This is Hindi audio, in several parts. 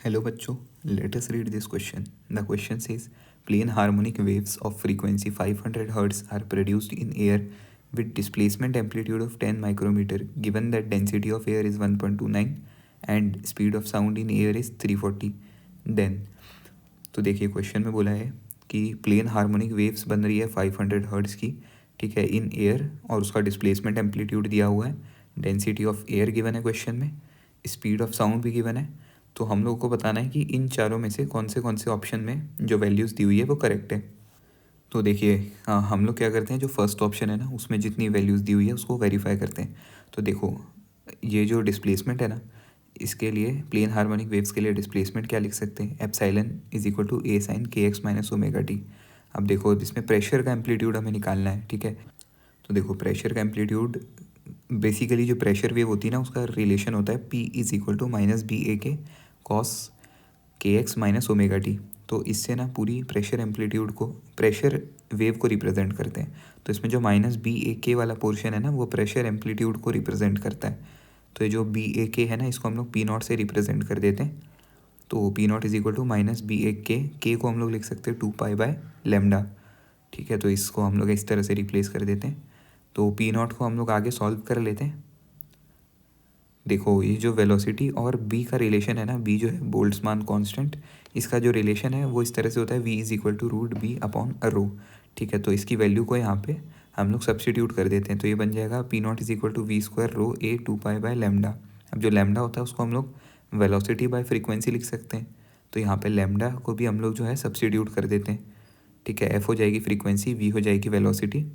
Hello बच्चों, let us read this question. The question says plane harmonic waves of frequency 500 Hz are produced in air with displacement amplitude of 10 micrometer given that density of air is 1.29 and speed of sound in air is 340. Then तो देखिए क्वेश्चन में बोला है कि प्लेन हार्मोनिक वेव्स बन रही है 500 हर्ट्ज की, ठीक है, इन एयर, और उसका डिस्प्लेसमेंट एम्पलीट्यूड दिया हुआ है, डेंसिटी ऑफ एयर गिवन है क्वेश्चन में, स्पीड ऑफ साउंड भी गिवन है। तो हम लोग को बताना है कि इन चारों में से कौन से ऑप्शन में जो वैल्यूज़ दी हुई है वो करेक्ट है। तो देखिए हाँ, हम लोग क्या करते हैं, जो फर्स्ट ऑप्शन है ना उसमें जितनी वैल्यूज़ दी हुई है उसको वेरीफाई करते हैं। तो देखो ये जो डिस्प्लेसमेंट है ना, इसके लिए प्लेन हार्मोनिक वेव्स के लिए डिस्प्लेसमेंट क्या लिख सकते हैं, epsilon is equal to A sine के एक्स माइनस ओमेगा टी। अब देखो इसमें प्रेशर का एम्पलीट्यूड हमें निकालना है, ठीक है। तो देखो प्रेशर का एम्पलीट्यूड, बेसिकली जो प्रेशर वेव होती है ना उसका रिलेशन होता है P is equal to minus B A के कॉस के एक्स माइनस ओमेगा टी। तो इससे ना पूरी प्रेशर एम्पलीट्यूड को, प्रेशर वेव को रिप्रेजेंट करते हैं। तो इसमें जो माइनस बी ए के वाला पोर्शन है ना वो प्रेशर एम्पलीट्यूड को रिप्रेजेंट करता है। तो ये जो बी ए के है ना इसको हम लोग पी नॉट से रिप्रेजेंट कर देते हैं। तो P not is equal to minus B A के को हम लोग लिख सकते हैं 2 पाई/λ, ठीक है। तो इसको हम लोग इस तरह से रिप्लेस कर देते हैं। तो पी नॉट को हम लोग आगे सॉल्व कर लेते हैं। देखो ये जो वेलोसिटी और बी का रिलेशन है ना, बी जो है बोल्ट्जमान कांस्टेंट, इसका जो रिलेशन है वो इस तरह से होता है v is equal to root B upon rho, ठीक है। तो इसकी वैल्यू को यहाँ पे हम लोग सब्सटीट्यूट कर देते हैं। तो ये बन जाएगा P not is equal to V square rho A 2 पाई/λ। अब जो लैम्डा होता है उसको हम लोग वेलोसिटी बाय फ्रीक्वेंसी लिख सकते हैं। तो यहाँ पे लैम्डा को भी हम लोग जो है सब्सटीट्यूट कर देते हैं, ठीक है। एफ हो जाएगी फ्रीक्वेंसी, वी हो जाएगी वेलोसिटी।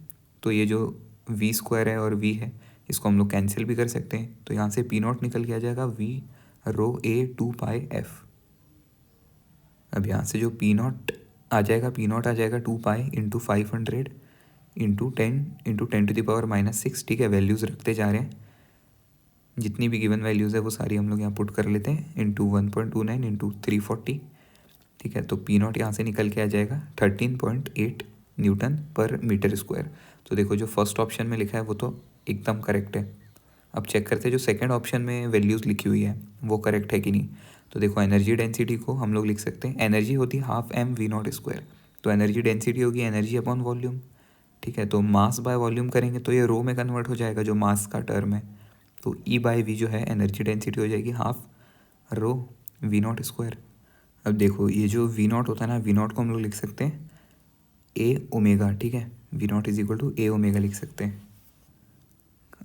तो ये जो वी स्क्वायर है और वी है इसको हम लोग कैंसिल भी कर सकते हैं। तो यहाँ से पी नॉट निकल के आ जाएगा वी रो ए 2 पाई/f। अब यहाँ से जो पी नॉट आ जाएगा, पी नॉट आ जाएगा 2 पाई इंटू 500 इंटू 10 × 10⁻⁶, ठीक है। वैल्यूज़ रखते जा रहे हैं, जितनी भी गिवन वैल्यूज़ है वो सारी हम लोग यहाँ पुट कर लेते हैं, इंटू 1.29 इंटू 340, ठीक है। तो पी नॉट यहाँ से निकल के आ जाएगा 13.8 न्यूटन पर मीटर स्क्वायर। तो देखो जो फर्स्ट ऑप्शन में लिखा है वो तो एकदम करेक्ट है। अब चेक करते हैं जो सेकंड ऑप्शन में वैल्यूज़ लिखी हुई है वो करेक्ट है कि नहीं। तो देखो एनर्जी डेंसिटी को हम लोग लिख सकते हैं, एनर्जी होती है half M V naught square. तो एनर्जी डेंसिटी होगी एनर्जी अपॉन वॉल्यूम, ठीक है। तो मास बाय वॉल्यूम करेंगे तो ये रो में कन्वर्ट हो जाएगा जो मास का टर्म है। तो ई बाय वी जो है एनर्जी डेंसिटी हो जाएगी half rho V naught square. अब देखो ये जो वी नॉट होता है ना, वी नॉट को हम लोग लिख सकते हैं ए ओमेगा, ठीक है। V naught is equal to A omega लिख सकते हैं।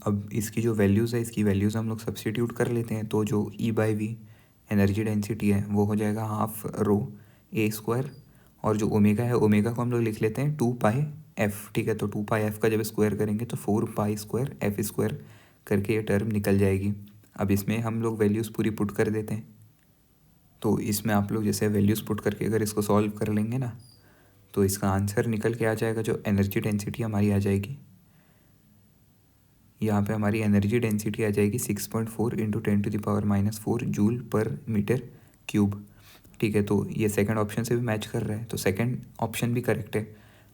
अब इसकी जो वैल्यूज़ है इसकी वैल्यूज़ हम लोग सब्सटीट्यूट कर लेते हैं। तो जो ई बाई वी एनर्जी डेंसिटी है वो हो जाएगा हाफ रो ए स्क्वायर, और जो ओमेगा है ओमेगा को हम लोग लिख लेते हैं 2 पाई/f, ठीक है। तो 2 पाई/f का जब स्क्वायर करेंगे तो 4 पाई² f² करके ये टर्म निकल जाएगी। अब इसमें हम लोग वैल्यूज़ पूरी पुट कर देते हैं। तो इसमें आप लोग जैसे वैल्यूज़ पुट करके अगर इसको सॉल्व कर लेंगे ना तो इसका आंसर निकल के आ जाएगा, जो एनर्जी डेंसिटी हमारी आ जाएगी, यहाँ पे हमारी एनर्जी डेंसिटी आ जाएगी 6.4 into 10⁻⁻⁴ joule per metre cube, ठीक है। तो ये सेकंड ऑप्शन से भी मैच कर रहा है, तो सेकंड ऑप्शन भी करेक्ट है।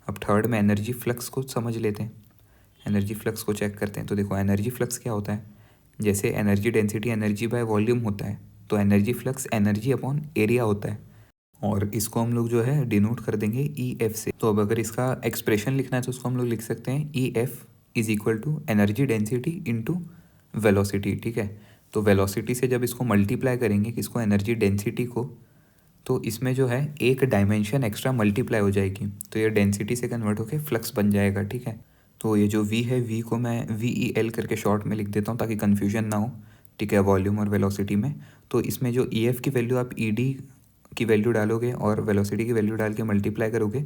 अब थर्ड में एनर्जी फ्लक्स को समझ लेते हैं, एनर्जी फ्लक्स को चेक करते हैं। तो देखो एनर्जी फ्लक्स क्या होता है, जैसे energy density energy by volume होता है तो energy flux energy upon area होता है, और इसको हम लोग जो है डिनोट कर देंगे ई एफ से। तो अब अगर इसका एक्सप्रेशन लिखना है तो उसको हम लोग लिख सकते हैं E F is equal to energy density into velocity, ठीक है। तो वेलोसिटी से जब इसको मल्टीप्लाई करेंगे किसको, एनर्जी डेंसिटी को, तो इसमें जो है एक डायमेंशन एक्स्ट्रा मल्टीप्लाई हो जाएगी, तो ये डेंसिटी से कन्वर्ट होकर फ्लक्स बन जाएगा, ठीक है। तो ये जो वी है वी को मैं वी ई एल करके शॉर्ट में लिख देता हूँ ताकि कन्फ्यूजन ना हो, ठीक है, वॉल्यूम और वेलोसिटी में। तो इसमें जो ई एफ की वैल्यू आप ई डी की वैल्यू डालोगे और वेलोसिटी की वैल्यू डाल के मल्टीप्लाई करोगे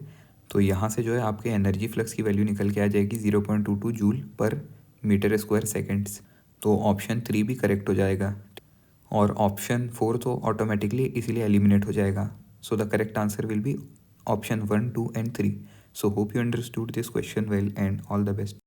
तो यहाँ से जो है आपके एनर्जी फ्लक्स की वैल्यू निकल के आ जाएगी 0.22 joule per metre square seconds. तो ऑप्शन 3 भी करेक्ट हो जाएगा, और ऑप्शन 4 तो ऑटोमेटिकली इसीलिए एलिमिनेट हो जाएगा। So the correct answer will be option 1, 2 and 3। So hope you understood this question well and all the best.